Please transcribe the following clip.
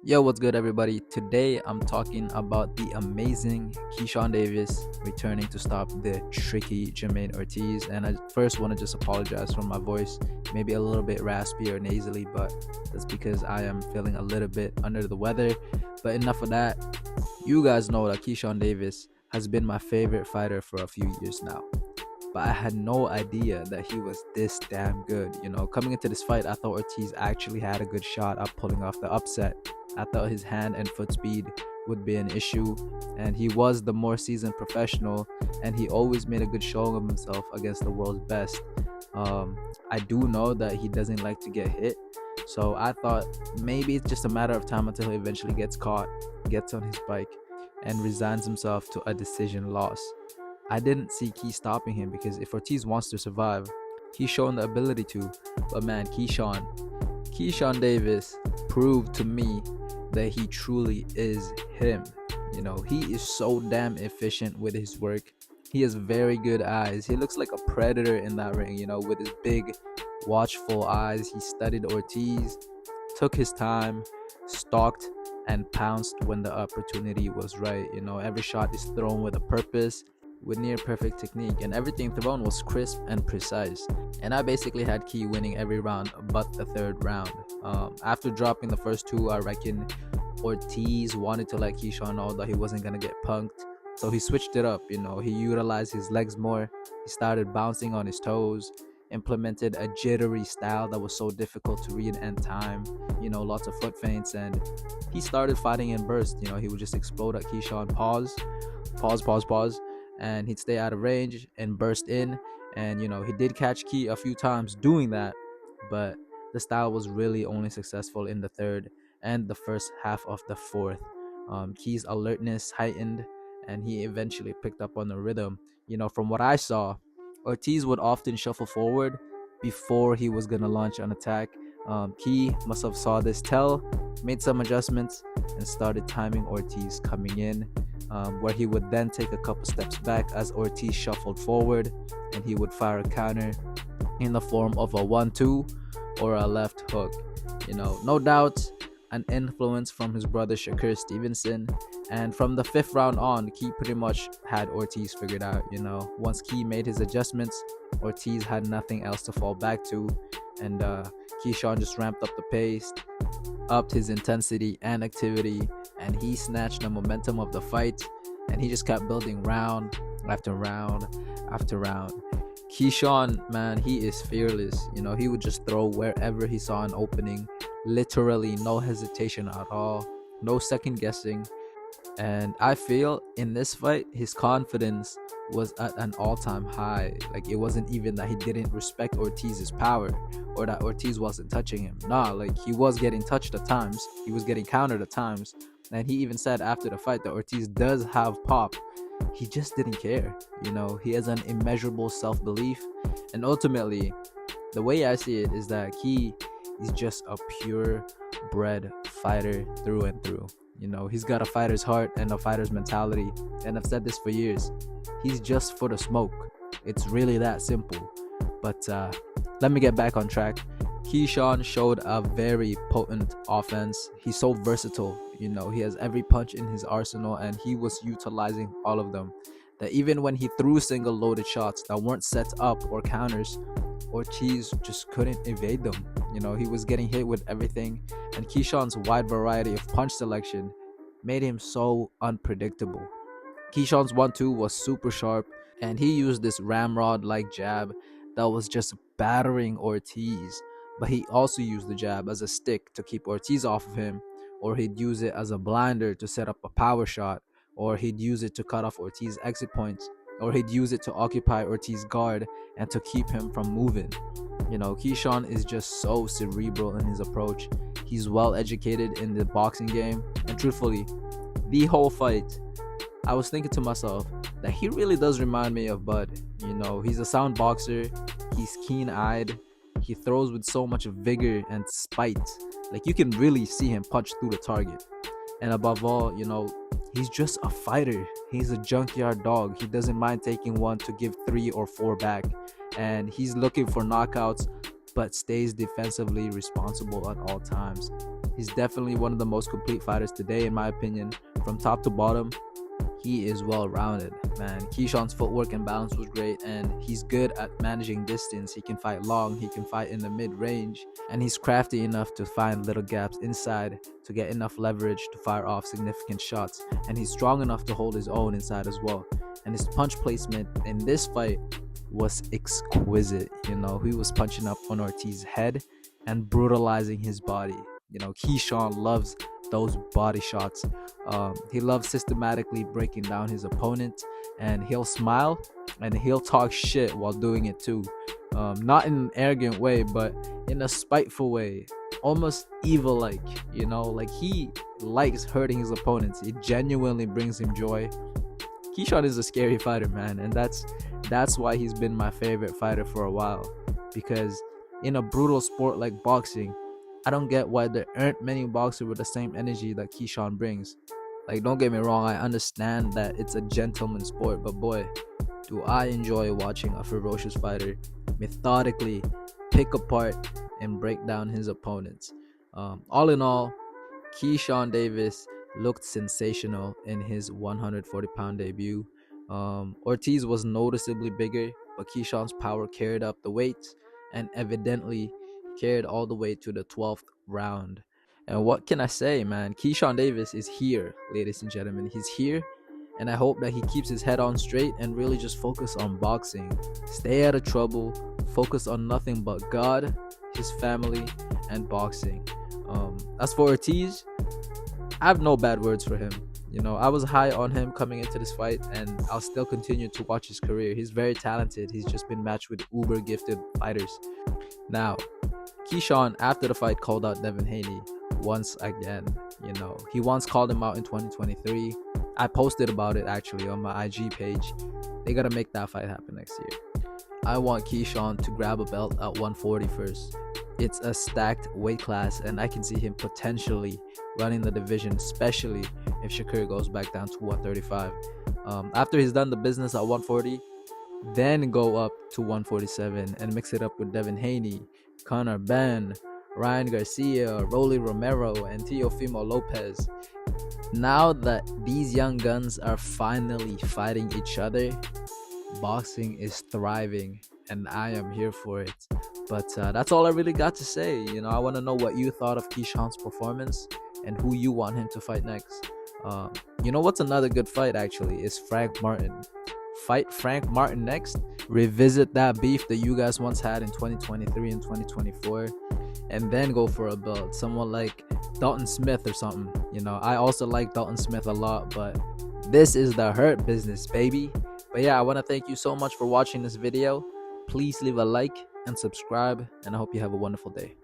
Yo, what's good, everybody? Today I'm talking about the amazing Keyshawn Davis returning to stop the tricky Jamaine Ortiz. And I first want to just apologize for my voice, maybe a little bit raspy or nasally, but that's because I am feeling a little bit under the weather. But enough of that. You guys know that Keyshawn Davis has been my favorite fighter for a few years now, but I had no idea that he was this damn good. Coming into this fight, I thought Ortiz actually had a good shot at pulling off the upset. I thought his hand and foot speed would be an issue, and he was the more seasoned professional, and he always made a good showing of himself against the world's best. I do know that he doesn't like to get hit, so I thought maybe it's just a matter of time until he eventually gets caught, gets on his bike, and resigns himself to a decision loss. I didn't see Key stopping him because if Ortiz wants to survive, he's shown the ability to. But man, Keyshawn Davis proved to me that he truly is him. He is so damn efficient with his work. He has very good eyes. He looks like a predator in that ring, with his big, watchful eyes. He studied Ortiz, took his time, stalked, and pounced when the opportunity was right. Every shot is thrown with a purpose, with near perfect technique, and everything thrown was crisp and precise. And I basically had Key winning every round but the third round. After dropping the first two, I reckon Ortiz wanted to let Keyshawn know that he wasn't gonna get punked, so he switched it up. He utilized his legs more. He started bouncing on his toes, implemented a jittery style that was so difficult to read and time. Lots of foot feints, and he started fighting in bursts. He would just explode at Keyshawn, pause, and he'd stay out of range and burst in. And he did catch Key a few times doing that, but the style was really only successful in the third and the first half of the fourth. Key's alertness heightened, and he eventually picked up on the rhythm. From what I saw, Ortiz would often shuffle forward before he was gonna launch an attack. Key must have saw this tell, made some adjustments, and started timing Ortiz coming in, where he would then take a couple steps back as Ortiz shuffled forward, and he would fire a counter in the form of a 1-2 or a left hook. No doubt an influence from his brother Shakur Stevenson. And from the fifth round on, Key pretty much had Ortiz figured out. Once Key made his adjustments, Ortiz had nothing else to fall back to, and Keyshawn just ramped up the pace, upped his intensity and activity, and he snatched the momentum of the fight, and he just kept building round after round after round. Keyshawn, man, he is fearless. He would just throw wherever he saw an opening, literally no hesitation at all, no second guessing. And I feel in this fight, his confidence was at an all-time high. Like, it wasn't even that he didn't respect Ortiz's power or that Ortiz wasn't touching him. Nah, like, he was getting touched at times. He was getting countered at times. And he even said after the fight that Ortiz does have pop. He just didn't care. He has an immeasurable self-belief. And ultimately, the way I see it is that he is just a pure-bred fighter through and through. He's got a fighter's heart and a fighter's mentality. And I've said this for years. He's just for the smoke. It's really that simple. But let me get back on track. Keyshawn showed a very potent offense. He's so versatile. He has every punch in his arsenal, and he was utilizing all of them. That even when he threw single loaded shots that weren't set up or counters, Ortiz just couldn't evade them. He was getting hit with everything, and Keyshawn's wide variety of punch selection made him so unpredictable. Keyshawn's 1-2 was super sharp, and he used this ramrod like jab that was just battering Ortiz. But he also used the jab as a stick to keep Ortiz off of him, or he'd use it as a blinder to set up a power shot, or he'd use it to cut off Ortiz's exit points, or he'd use it to occupy Ortiz's guard and to keep him from moving. Keyshawn is just so cerebral in his approach. He's well educated in the boxing game, and truthfully, the whole fight, I was thinking to myself that he really does remind me of Bud. He's a sound boxer, he's keen-eyed, he throws with so much vigor and spite. Like, you can really see him punch through the target. And above all, he's just a fighter. He's a junkyard dog. He doesn't mind taking one to give 3 or 4 back. And he's looking for knockouts, but stays defensively responsible at all times. He's definitely one of the most complete fighters today, in my opinion. From top to bottom, he is well-rounded, man. Keyshawn's footwork and balance was great, and he's good at managing distance. He can fight long, he can fight in the mid-range, and he's crafty enough to find little gaps inside to get enough leverage to fire off significant shots, and he's strong enough to hold his own inside as well. And his punch placement in this fight was exquisite. You know, he was punching up on Ortiz's head and brutalizing his body. You know, Keyshawn loves those body shots. He loves systematically breaking down his opponent, and he'll smile and he'll talk shit while doing it too. Not in an arrogant way, but in a spiteful way, almost evil like. You know, like he likes hurting his opponents. It genuinely brings him joy. Keyshawn is a scary fighter, man, and that's why he's been my favorite fighter for a while. Because in a brutal sport like boxing, I don't get why there aren't many boxers with the same energy that Keyshawn brings. Like, don't get me wrong, I understand that it's a gentleman's sport, but boy, do I enjoy watching a ferocious fighter methodically pick apart and break down his opponents. All in all, Keyshawn Davis looked sensational in his 140-pound debut. Ortiz was noticeably bigger, but Keyshawn's power carried up the weight and evidently carried all the way to the 12th round. And what can I say, man? Keyshawn Davis is here, ladies and gentlemen. He's here, and I hope that he keeps his head on straight and really just focus on boxing. Stay out of trouble, focus on nothing but God, his family, and boxing. As for Ortiz, I have no bad words for him. You know, I was high on him coming into this fight, and I'll still continue to watch his career. He's very talented. He's just been matched with uber gifted fighters. Now, Keyshawn, after the fight, called out Devin Haney once again. You know, he once called him out in 2023. I posted about it actually on my IG page. They gotta make that fight happen next year. I want Keyshawn to grab a belt at 140 first. It's a stacked weight class, and I can see him potentially running the division, especially if Shakur goes back down to 135. After he's done the business at 140, then go up to 147 and mix it up with Devin Haney, Conor Benn, Ryan Garcia, Rolly Romero, and Teofimo Lopez. Now that these young guns are finally fighting each other, boxing is thriving, and I am here for it. But that's all I really got to say. You know, I want to know what you thought of Keyshawn's performance and who you want him to fight next. You know what's another good fight actually is Frank Martin. Fight Frank Martin next. Revisit that beef that you guys once had in 2023 and 2024, and then go for a belt. Someone like Dalton Smith or something. You know, I also like Dalton Smith a lot, but this is the Hurt Business, baby. But yeah, I want to thank you so much for watching this video. Please leave a like and subscribe, and I hope you have a wonderful day.